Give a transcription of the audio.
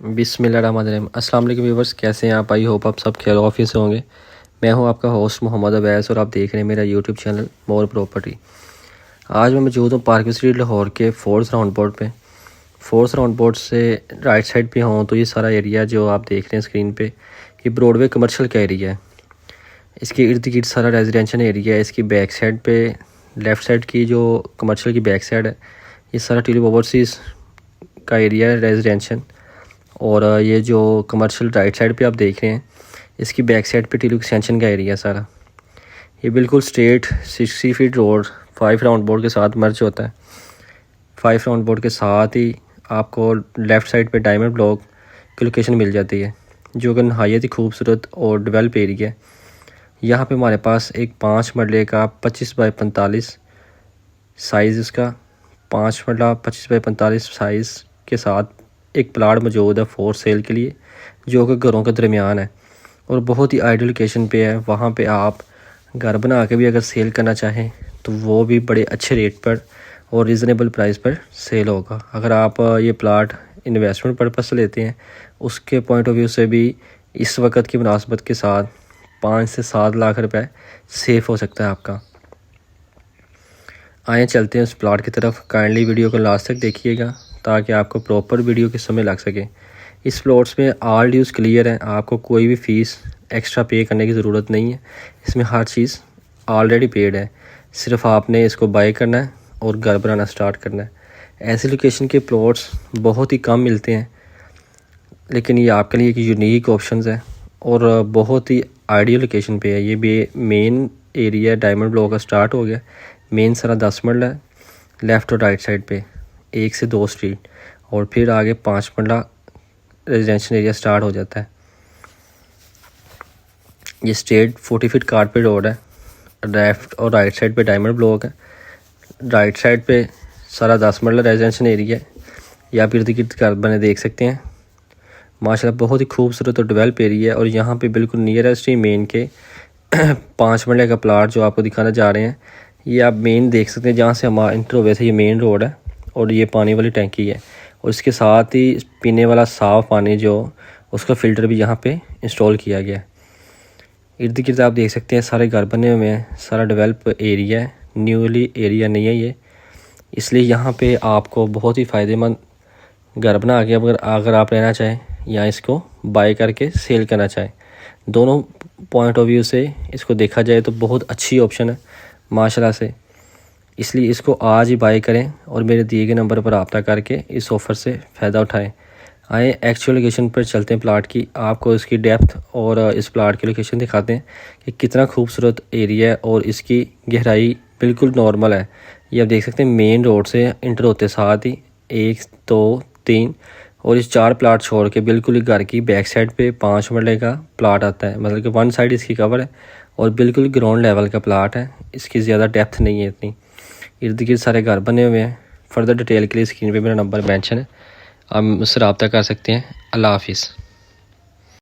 बिस्मिल्लाहिर्रहमानिर्रहीम। अस्सलाम वालेकुम व्यूअर्स, कैसे हैं आप? आई होप आप सब खैर ऑफिस से होंगे। मैं हूं आपका होस्ट मोहम्मद अवैस और आप देख रहे हैं मेरा यूट्यूब चैनल मोर प्रॉपर्टी। आज मैं मौजूद हूं पार्क स्ट्रीट लाहौर के फोर्थ राउंड बोर्ड पे। फोर्थ राउंड बोर्ड से राइट साइड पे हों तो ये सारा एरिया जो आप देख रहे हैं स्क्रीन पे, ये ब्रॉडवे कमर्शियल का एरिया है। इसके इर्द गिर्द सारा रेजिडेंशियल एरिया है। इसकी बैक साइड पे लेफ़्ट साइड की जो कमर्शियल की बैक साइड है, ये सारा ट्यूलिप ओवरसीज़ का एरिया है रेजिडेंशियल। और ये जो कमर्शियल राइट साइड पे आप देख रहे हैं, इसकी बैक साइड पे ट्यूलिप एक्सटेंशन का एरिया सारा। ये बिल्कुल straight 60 feet road 5 round board के साथ मर्ज होता है। 5 राउंड बोर्ड के साथ ही आपको लेफ़्ट साइड पे डायमंड ब्लॉक की लोकेशन मिल जाती है, जो कि नहायत ही खूबसूरत और डेवलप एरिया है। यहाँ पे हमारे पास एक 5 मरले का 25 बाई 45 साइज़, इसका 5 मरला 25 बाई 45 साइज़ के साथ एक प्लाट मौजूद है फॉर सेल के लिए, जो कि घरों के दरमियान है और बहुत ही आइडियल लोकेशन पे है। वहाँ पे आप घर बना के भी अगर सेल करना चाहें तो वो भी बड़े अच्छे रेट पर और रिज़नेबल प्राइस पर सेल होगा। अगर आप ये प्लाट इन्वेस्टमेंट पर्पस से लेते हैं, उसके पॉइंट ऑफ व्यू से भी इस वक्त की मुनासबत के साथ 5 से 7 लाख रुपए सेफ हो सकता है आपका। आए चलते हैं उस प्लाट की तरफ। काइंडली वीडियो को लास्ट तक देखिएगा ताकि आपको प्रॉपर वीडियो की समय लग सके। इस प्लॉट्स में ऑल ड्यूज़ क्लियर हैं, आपको कोई भी फ़ीस एक्स्ट्रा पे करने की ज़रूरत नहीं है। इसमें हर चीज़ ऑलरेडी पेड है, सिर्फ आपने इसको बाय करना है और घर बनाना स्टार्ट करना है। ऐसी लोकेशन के प्लॉट्स बहुत ही कम मिलते हैं, लेकिन ये आपके लिए एक यूनिक ऑप्शन है और बहुत ही आइडियल लोकेशन पे है। ये भी मेन एरिया डायमंड ब्लॉक का स्टार्ट हो गया। मेन सारा 10 मरला है, लेफ़्ट और राइट साइड पे 1 से 2 स्ट्रीट, और फिर आगे 5 मरला रेजिडेंशियल एरिया स्टार्ट हो जाता है। ये स्ट्रेट 40 फीट कारपेट रोड है। लेफ़्ट और राइट साइड पे डायमंड ब्लॉक है। राइट साइड पे सारा 10 मरला रेजिडेंशियल एरिया है। या फिर इर्द गिर्द घर बने देख सकते हैं। माशाल्लाह बहुत ही खूबसूरत और डेवलप एरिया है। और यहाँ पे बिल्कुल नियरेस्ट ही मेन के 5 मरले का प्लाट जो आपको दिखाने जा रहे हैं, ये आप मेन देख सकते हैं। जहाँ से हम इंटर हुए थे, ये मेन रोड है और ये पानी वाली टैंकी है। और इसके साथ ही पीने वाला साफ़ पानी जो उसका फ़िल्टर भी यहाँ पे इंस्टॉल किया गया है। इर्द गिर्द आप देख सकते हैं सारे घर बने हुए हैं। सारा डेवलप एरिया है, न्यूली एरिया नहीं है ये, इसलिए यहाँ पे आपको बहुत ही फ़ायदेमंद घर बना के अगर आप रहना चाहें या इसको बाय करके सेल करना चाहें, दोनों पॉइंट ऑफ व्यू से इसको देखा जाए तो बहुत अच्छी ऑप्शन है माशाल्लाह से। इसलिए इसको आज ही बाय करें और मेरे दिए गए नंबर पर रब्ता करके इस ऑफ़र से फ़ायदा उठाएं। आए एक्चुअल लोकेशन पर चलते हैं प्लाट की, आपको इसकी डेप्थ और इस प्लाट की लोकेशन दिखाते हैं कि कितना खूबसूरत एरिया है और इसकी गहराई बिल्कुल नॉर्मल है। ये आप देख सकते हैं मेन रोड से इंटर होते साथ ही 1 2 3 और इस 4 प्लाट छोड़ के बिल्कुल ही घर की बैक साइड पे 5 मरले का प्लाट आता है। मतलब कि 1 साइड इसकी कवर है और बिल्कुल ग्राउंड लेवल का प्लाट है। इसकी ज़्यादा डेप्थ नहीं है इतनी। इर्द गिर्द सारे घर बने हुए हैं। फर्दर डिटेल के लिए स्क्रीन पे मेरा नंबर मेंशन है, आप मुझसे रब्ता कर सकते हैं। अल्लाह हाफिज़।